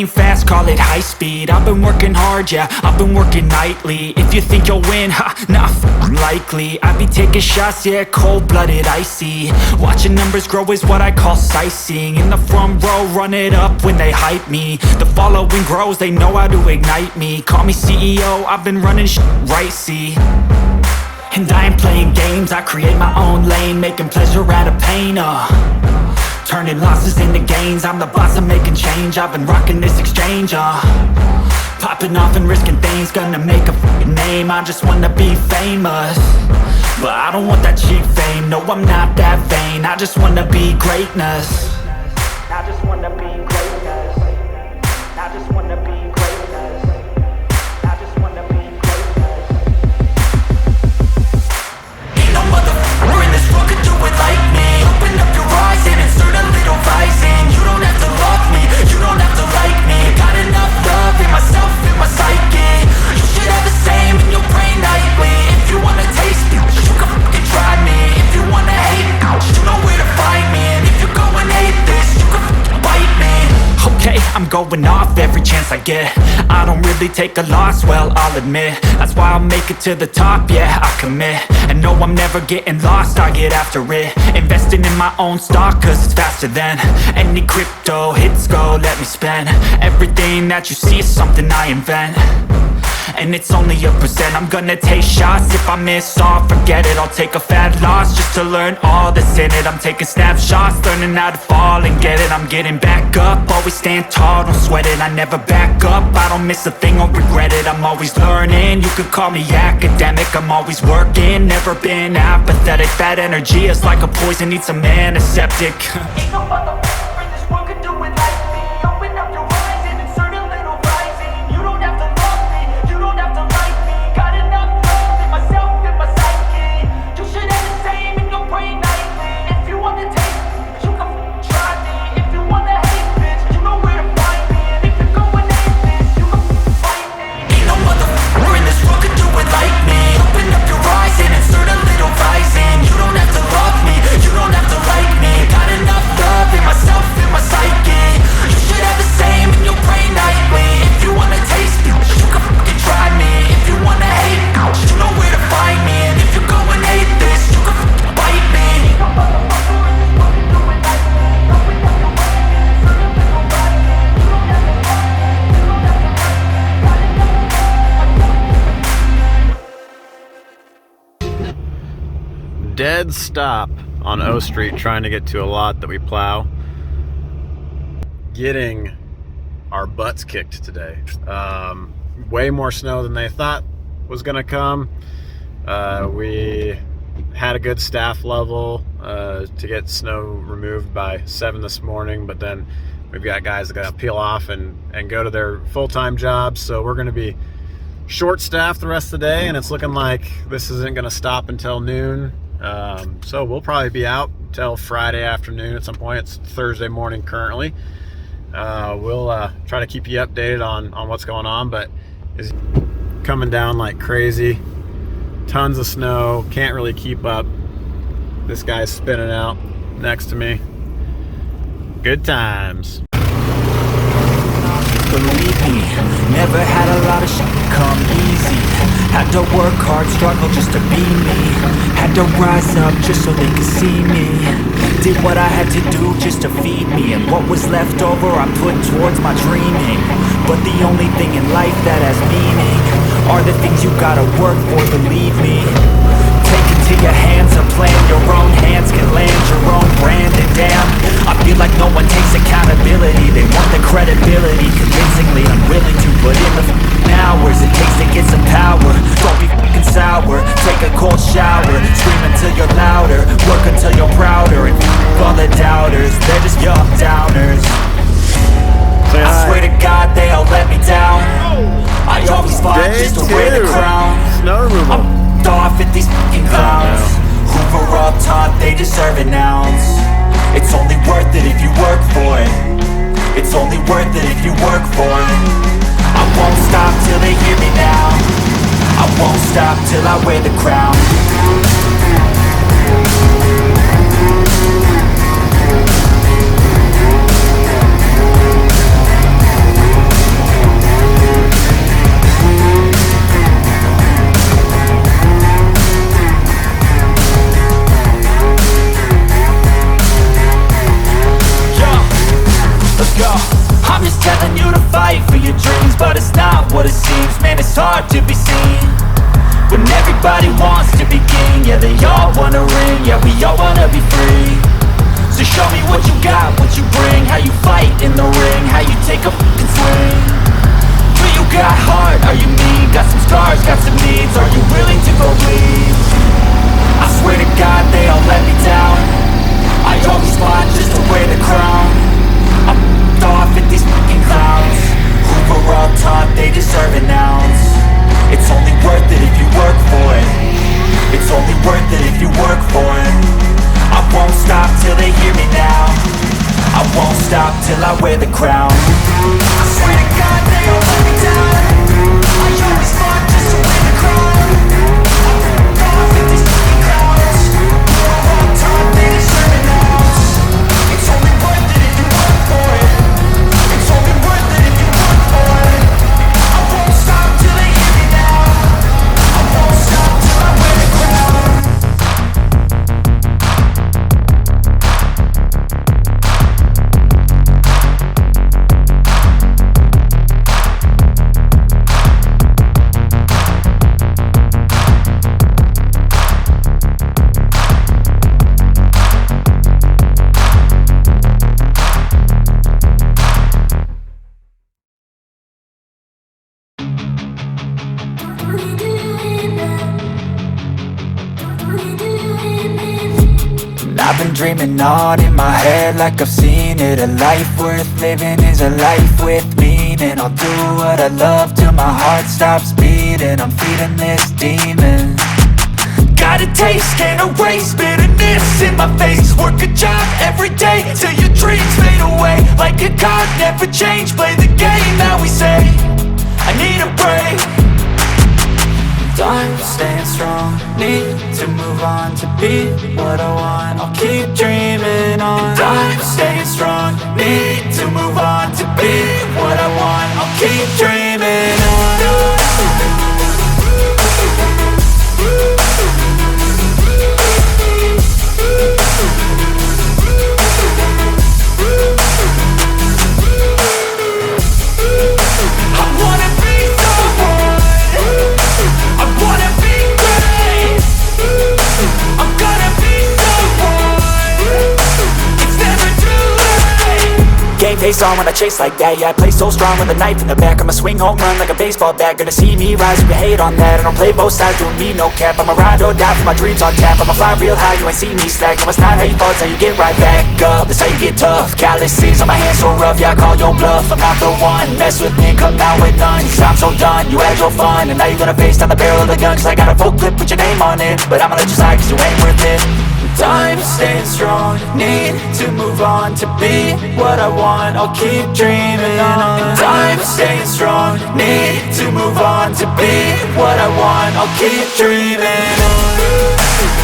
game fast, call it high speed. I've been working hard, yeah, I've been working nightly. If you think you'll win, ha, nah, likely. I be taking shots, yeah, cold-blooded, icy. Watching numbers grow is what I call sightseeing. In the front row, run it up when they hype me. The following grows, they know how to ignite me. Call me CEO, I've been running shit right, see. And I ain't playing games, I create my own lane, making pleasure out of pain, turning losses into gains. I'm the boss, I'm making change. I've been rocking this exchange, popping off and risking things. Gonna make a f***ing name. I just wanna be famous, but I don't want that cheap fame. No, I'm not that vain. I just wanna be greatness. I just wanna be greatness. I just wanna be greatness. I just wanna be greatness. Ain't no motherfucker in this world could do it like me. Open up your eyes and insert a little rising. You don't have to love me, you don't have to like me. Got enough love in myself, in my psyche. You should have the same in your brain nightly. If you wanna taste me, you can fucking try me. If you wanna hate me, you know where to find me. And if you're going hate this, you can fucking bite me. Okay, I'm going off every chance I get. I don't really take a loss, well, I'll admit. That's why I'll make it to the top, yeah, I commit. And no, I'm never getting lost, I get after it. Investing in my own stock, cause it's faster than any crypto hits go, let me spend. Everything that you see is something I invent, and it's only a percent. I'm gonna take shots, if I miss all, forget it. I'll take a fat loss just to learn all that's in it. I'm taking snapshots, learning how to fall and get it. I'm getting back up, always stand tall, don't sweat it. I never back up, I don't miss a thing or regret it. I'm always learning, you could call me academic. I'm always working, never been apathetic. That energy is like a poison, needs some antiseptic. Ain't no motherfucker in this world could do it like me. Open up your eyes and insert a little rising. You don't have to love me, you don't have to like me. Got enough love in myself, in my psyche. You should have the same in your brain nightly. If you wanna taste me, you can f***ing try me. If you wanna hate bitch, you know where to find me. And if you're going hate this, you can f***ing fight me. Ain't no motherfucker in this world could do it like me. Open up your eyes and insert a little rising. You don't have to love me, you don't have to like me. Got enough love in myself, in my psyche. You should have the same in your brain nightly. If you wanna taste me, you can fucking try me. If you wanna hate me, you know where to find me. And if you're going hate this, you can fucking bite me. No motherfucker in this world can do it like me. Open up your eyes and insert a little rising. You don't have to love me, you don't have to like me. Got enough love. Dead stop on O Street trying to get to a lot that we plow. Getting our butts kicked today. Way more snow than they thought was gonna come. We had a good staff level to get snow removed by 7 this morning, but then we've got guys that gotta peel off and go to their full-time jobs, so we're gonna be short-staffed the rest of the day, and it's looking like this isn't gonna stop until noon. So we'll probably be out till Friday afternoon at some point. It's Thursday morning currently. We'll try to keep you updated on what's going on, but it's coming down like crazy. Tons of snow, can't really keep up. This guy's spinning out next to me. Good times. Believe me, never had a lot of shit come easy. Had to work hard, struggle just to be me. Had to rise up just so they could see me. Did what I had to do just to feed me. And what was left over I put towards my dreaming. But the only thing in life that has meaning are the things you gotta work for, believe me. Take it to your hands, a plan your own hands can land your own brand. And damn, I feel like no one takes accountability. They want the credibility, convincingly unwilling to put in the hours it takes to get some power. Don't be fucking sour, take a cold shower. Scream until you're louder, work until you're prouder. And all the doubters, they're just young downers. I swear to God they all let me down. I always fought just to wear the crown. Snow removal. I'm off at these fucking clowns. Hoover up top, they deserve an ounce. It's only worth it if you work for it. It's only worth it if you work for it. I won't stop till they hear me now. I won't stop till I wear the crown. it seems, man, it's hard to be seen when everybody wants to be king. Yeah, they all wanna ring, yeah, we all wanna be free. So show me what you got, what you bring, how you fight in the ring, how you take a fucking swing. Do you got heart, are you mean? Got some scars, got some needs, are you willing to go bleed? I swear to God they all let me down. I always fought just to wear the crown. I'm f***ed off at these fucking clowns who were all taught they deserve an ounce. It's only worth it if you work for it. It's only worth it if you work for it. I won't stop till they hear me now. I won't stop till I wear the crown. I swear to God they all let me down. I always fought just to wear the crown. I'm f***ed off at these fucking clowns who were all taught they deserve an ounce. It's only worth it if you work for it. It's only worth it if you work for it. I won't stop till they hear me now. I won't stop till I wear the crown. I've been dreaming on in my head like I've seen it. A life worth living is a life with meaning. I'll do what I love till my heart stops beating. I'm feeding this demon. Got a taste, can't erase bitterness in my face. Work a job every day till your dreams fade away. Like a card, never change, play the game that we say. I need a break. I'm staying strong, need to move on to be what I want. I'll keep dreaming on. I'm staying strong, need to move on to be what I want. I'll keep dreaming on. Face on when I chase like that. Yeah, I play so strong with a knife in the back. I'ma swing home run like a baseball bat. Gonna see me rise, you can hate on that. I don't play both sides, doing me no cap. I'ma ride or die for my dreams on tap. I'ma fly real high, you ain't see me slack. No, it's not how you fall, it's how you get right back up. That's how you get tough. Calluses on my hands so rough, yeah, I call your bluff. I'm not the one, mess with me, come out with none. Cause I'm so done, you had your fun. And now you're gonna face down the barrel of the gun. Cause I got a full clip with your name on it. But I'ma let you slide cause you ain't worth it. I'm staying strong, need to move on to be what I want. I'll keep dreaming on. I'm staying strong, need to move on to be what I want. I'll keep dreaming on.